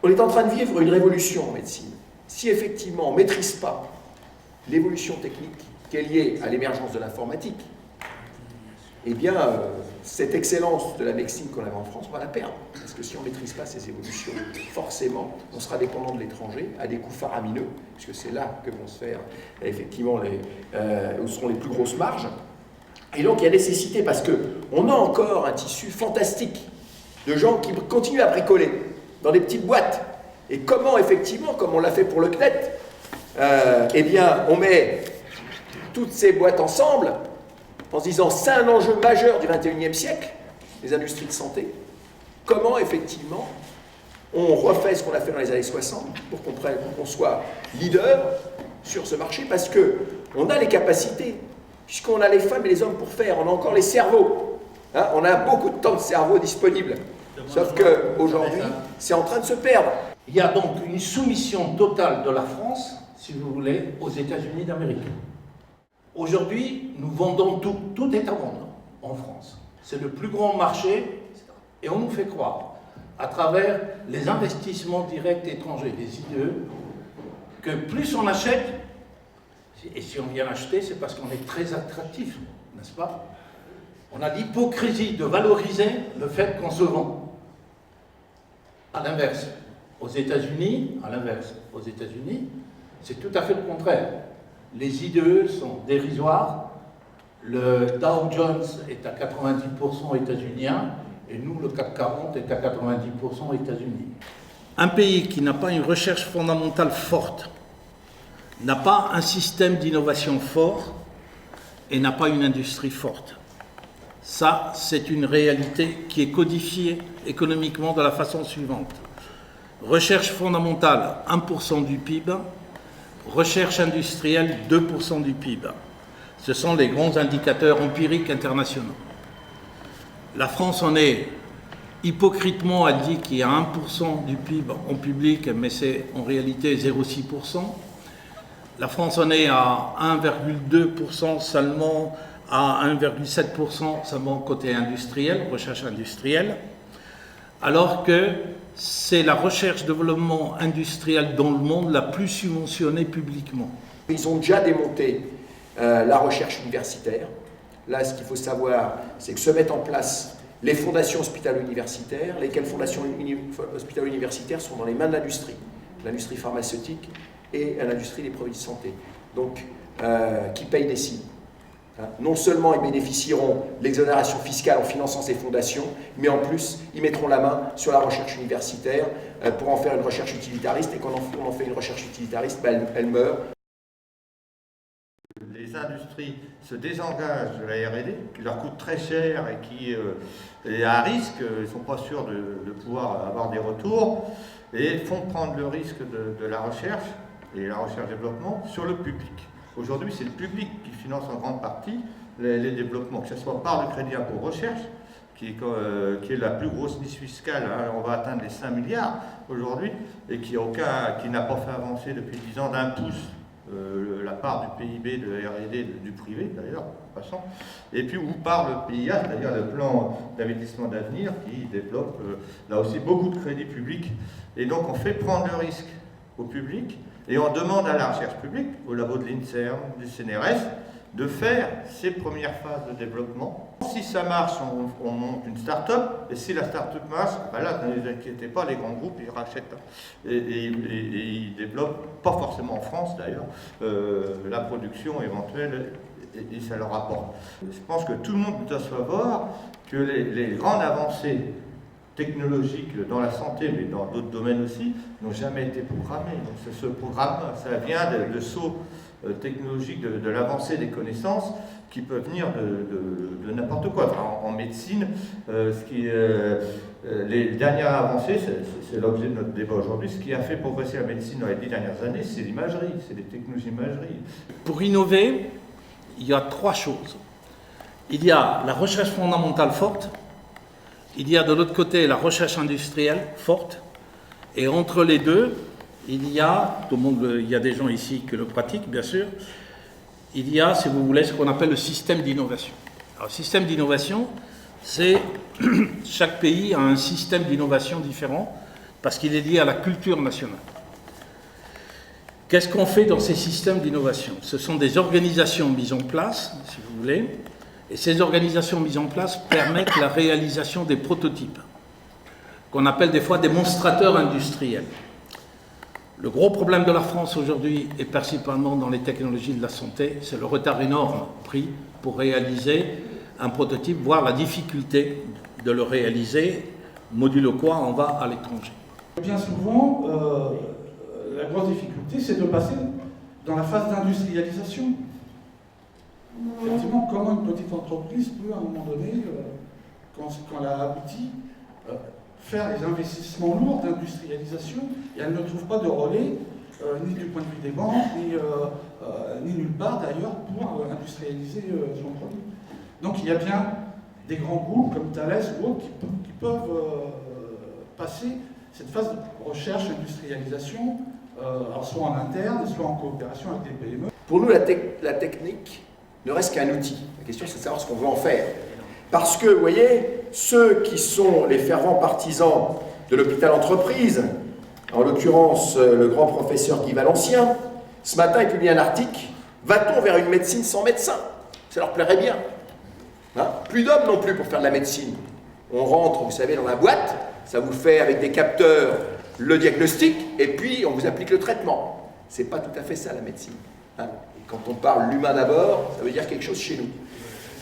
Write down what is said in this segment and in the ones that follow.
On est en train de vivre une révolution en médecine. Si effectivement on ne maîtrise pas l'évolution technique qui est liée à l'émergence de l'informatique, eh bien, cette excellence de la médecine qu'on avait en France, on va la perdre. Parce que si on ne maîtrise pas ces évolutions, forcément, on sera dépendant de l'étranger à des coûts faramineux, puisque c'est là que vont se faire, effectivement, où seront les plus grosses marges. Et donc, il y a nécessité, parce qu'on a encore un tissu fantastique de gens qui continuent à bricoler dans des petites boîtes. Et comment, effectivement, comme on l'a fait pour le CNET, eh bien, on met toutes ces boîtes ensemble, en se disant c'est un enjeu majeur du XXIe siècle, les industries de santé. Comment, effectivement, on refait ce qu'on a fait dans les années 60 pour qu'on soit leader sur ce marché, parce qu'on a les capacités, puisqu'on a les femmes et les hommes pour faire, on a encore les cerveaux. Hein, on a beaucoup de temps de cerveau disponible. Sauf qu'aujourd'hui, c'est en train de se perdre. Il y a donc une soumission totale de la France, si vous voulez, aux États-Unis d'Amérique. Aujourd'hui, nous vendons tout. Tout est à vendre en France. C'est le plus grand marché et on nous fait croire, à travers les investissements directs étrangers, les IDE, que plus on achète, et si on vient acheter, c'est parce qu'on est très attractif, n'est-ce pas? On a l'hypocrisie de valoriser le fait qu'on se vend. À l'inverse, aux États-Unis, c'est tout à fait le contraire. Les IDE sont dérisoires, le Dow Jones est à 90% états-unien, et nous, le CAC 40 est à 90% états-unis. Un pays qui n'a pas une recherche fondamentale forte, n'a pas un système d'innovation fort, et n'a pas une industrie forte. Ça, c'est une réalité qui est codifiée économiquement de la façon suivante. Recherche fondamentale, 1% du PIB. Recherche industrielle, 2% du PIB. Ce sont les grands indicateurs empiriques internationaux. La France en est hypocritement, elle dit qu'il y a 1% du PIB en public, mais c'est en réalité 0,6%. La France en est à 1,2% seulement, à 1,7% seulement côté industriel, recherche industrielle, alors que c'est la recherche-développement industrielle dans le monde la plus subventionnée publiquement. Ils ont déjà démonté la recherche universitaire. Là, ce qu'il faut savoir, c'est que se mettent en place les fondations hospitalo-universitaires, lesquelles fondations hospitalo-universitaires sont dans les mains de l'industrie pharmaceutique et l'industrie des produits de santé, donc qui payent des cibles. Non seulement ils bénéficieront de l'exonération fiscale en finançant ces fondations, mais en plus ils mettront la main sur la recherche universitaire pour en faire une recherche utilitariste, et quand on en fait une recherche utilitariste, elle meurt. Les industries se désengagent de la R&D, qui leur coûte très cher et qui est à risque, ils ne sont pas sûrs de pouvoir avoir des retours, et font prendre le risque de la recherche et la recherche-développement sur le public. Aujourd'hui, c'est le public qui finance en grande partie les développements, que ce soit par le crédit impôt recherche, qui est la plus grosse niche fiscale, hein, on va atteindre les 5 milliards aujourd'hui, et qui n'a pas fait avancer depuis 10 ans d'un pouce la part du PIB de la R&D du privé d'ailleurs, en passant, et puis ou par le PIA, c'est-à-dire le plan d'investissement d'avenir qui développe là aussi beaucoup de crédits publics, et donc on fait prendre le risque au public, et on demande à la recherche publique, au labo de l'INSERM, du CNRS, de faire ces premières phases de développement. Si ça marche, on monte une start-up, et si la start-up marche, ben là, ne vous inquiétez pas, les grands groupes, ils rachètent. Et ils développent, pas forcément en France d'ailleurs, la production éventuelle, et ça leur apporte. Je pense que tout le monde doit savoir que les grandes avancées technologiques dans la santé, mais dans d'autres domaines aussi, n'ont jamais été programmées. Donc ce programme, ça vient de sauts technologiques, de l'avancée des connaissances qui peuvent venir de n'importe quoi. Enfin, en médecine, les dernières avancées, c'est l'objet de notre débat aujourd'hui, ce qui a fait progresser la médecine dans les 10 dernières années, c'est l'imagerie, c'est les technologies d'imagerie. Pour innover, il y a 3 choses. Il y a la recherche fondamentale forte, il y a de l'autre côté la recherche industrielle forte, et entre les deux, il y a des gens ici qui le pratiquent, bien sûr, il y a, si vous voulez, ce qu'on appelle le système d'innovation. Alors, le système d'innovation, c'est chaque pays a un système d'innovation différent parce qu'il est lié à la culture nationale. Qu'est-ce qu'on fait dans ces systèmes d'innovation? Ce sont des organisations mises en place, si vous voulez, et ces organisations mises en place permettent la réalisation des prototypes, qu'on appelle des fois des monstrateurs industriels. Le gros problème de la France aujourd'hui, et principalement dans les technologies de la santé, c'est le retard énorme pris pour réaliser un prototype, voire la difficulté de le réaliser, modulo quoi on va à l'étranger. Bien souvent, la grosse difficulté, c'est de passer dans la phase d'industrialisation. Effectivement, comment une petite entreprise peut, à un moment donné, quand elle a abouti, faire les investissements lourds d'industrialisation, et elle ne trouve pas de relais, ni du point de vue des banques, ni nulle part d'ailleurs, pour industrialiser son produit. Donc il y a bien des grands groupes comme Thales ou autres qui peuvent passer cette phase de recherche, industrialisation, alors soit en interne, soit en coopération avec des PME. Pour nous, la technique ne reste qu'un outil. La question, c'est de savoir ce qu'on veut en faire. Parce que, vous voyez, ceux qui sont les fervents partisans de l'hôpital-entreprise, en l'occurrence le grand professeur Guy Valencien, ce matin, il publie un article « Va-t-on vers une médecine sans médecin ?» Ça leur plairait bien. Hein? Plus d'hommes non plus pour faire de la médecine. On rentre, vous savez, dans la boîte, ça vous fait avec des capteurs le diagnostic, et puis on vous applique le traitement. C'est pas tout à fait ça la médecine. Hein? Et quand on parle l'humain d'abord, ça veut dire quelque chose chez nous.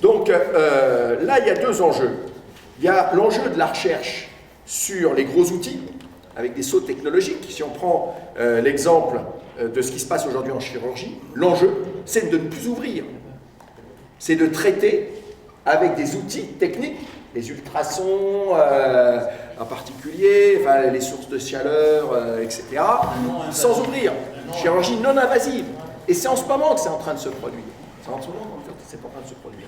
Donc là, il y a deux enjeux. Il y a l'enjeu de la recherche sur les gros outils, avec des sauts technologiques. Si on prend l'exemple de ce qui se passe aujourd'hui en chirurgie, l'enjeu, c'est de ne plus ouvrir. C'est de traiter avec des outils techniques, les ultrasons en particulier, enfin, les sources de chaleur, etc., sans ouvrir. Chirurgie non invasive. Et c'est en ce moment que c'est en train de se produire. C'est en ce moment que c'est en train de se produire.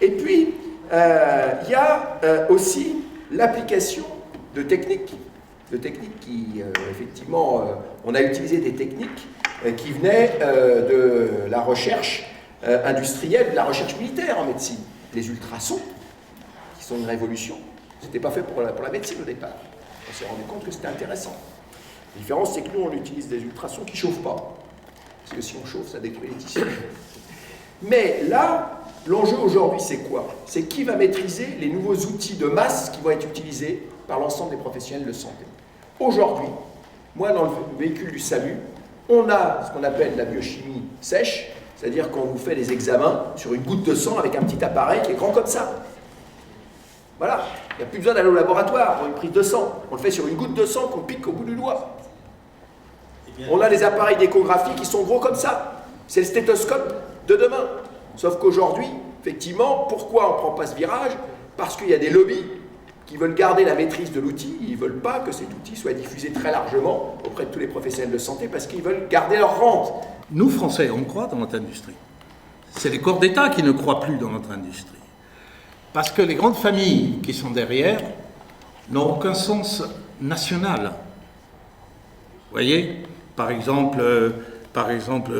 Et puis, il y a aussi l'application de techniques qui, effectivement, on a utilisé des techniques qui venaient de la recherche industrielle, de la recherche militaire en médecine. Les ultrasons, qui sont une révolution, c'était pas fait pour la médecine au départ. On s'est rendu compte que c'était intéressant. La différence, c'est que nous, on utilise des ultrasons qui ne chauffent pas. Parce que si on chauffe, ça détruit les tissus. Mais là, l'enjeu aujourd'hui, c'est quoi? C'est qui va maîtriser les nouveaux outils de masse qui vont être utilisés par l'ensemble des professionnels de santé. Aujourd'hui, moi, dans le véhicule du SAMU, on a ce qu'on appelle la biochimie sèche, c'est-à-dire qu'on vous fait des examens sur une goutte de sang avec un petit appareil qui est grand comme ça. Voilà, il n'y a plus besoin d'aller au laboratoire pour une prise de sang. On le fait sur une goutte de sang qu'on pique au bout du doigt. On a des appareils d'échographie qui sont gros comme ça. C'est le stéthoscope de demain. Sauf qu'aujourd'hui, effectivement, pourquoi on ne prend pas ce virage? Parce qu'il y a des lobbies qui veulent garder la maîtrise de l'outil. Ils ne veulent pas que cet outil soit diffusé très largement auprès de tous les professionnels de santé parce qu'ils veulent garder leur rente. Nous, Français, on croit dans notre industrie. C'est les corps d'État qui ne croient plus dans notre industrie. Parce que les grandes familles qui sont derrière n'ont aucun sens national. Vous voyez, par exemple,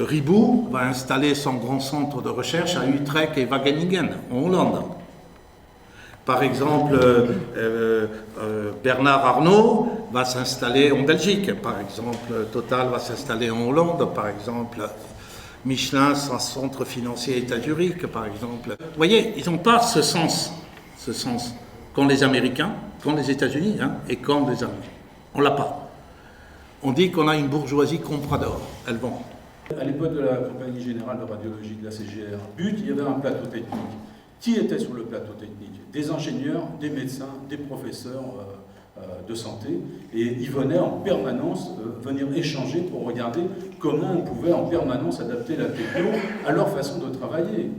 Ribou va installer son grand centre de recherche à Utrecht et Wageningen, en Hollande. Par exemple, Bernard Arnault va s'installer en Belgique. Par exemple, Total va s'installer en Hollande. Par exemple, Michelin, son centre financier est à Zurich, par exemple. Vous voyez, ils n'ont pas ce sens qu'ont les Américains, qu'ont les États-Unis et qu'ont les Allemands. On ne l'a pas. On dit qu'on a une bourgeoisie comprador. Elle vend. À l'époque de la Compagnie Générale de Radiologie de la CGR, BUT, il y avait un plateau technique. Qui était sur le plateau technique? Des ingénieurs, des médecins, des professeurs de santé. Et ils venaient en permanence venir échanger pour regarder comment on pouvait en permanence adapter la techno à leur façon de travailler.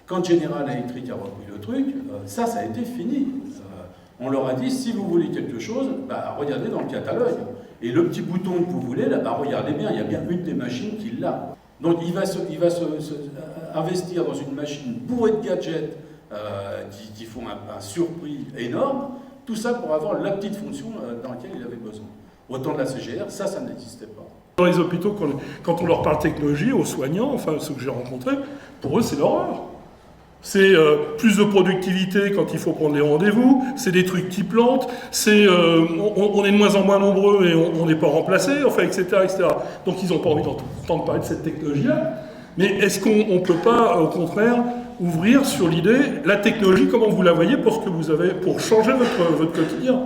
Quand General Electric a repris le truc, ça a été fini. On leur a dit, si vous voulez quelque chose, regardez dans le catalogue. Et le petit bouton que vous voulez, là, regardez bien, il y a bien une des machines qui l'a. Donc il va se investir dans une machine bourrée de gadgets qui font un surprix énorme, tout ça pour avoir la petite fonction dans laquelle il avait besoin. Au temps de la CGR, ça n'existait pas. Dans les hôpitaux, quand on leur parle technologie, aux soignants, enfin ceux que j'ai rencontrés, pour eux c'est l'horreur. c'est plus de productivité quand il faut prendre les rendez-vous, c'est des trucs qui plantent, c'est on est de moins en moins nombreux et on n'est pas remplacé, enfin, etc., etc. Donc ils n'ont pas envie d'entendre parler de cette technologie-là. Mais est-ce qu'on ne peut pas, au contraire, ouvrir sur l'idée, la technologie, comment vous la voyez pour ce que vous avez, pour changer votre quotidien?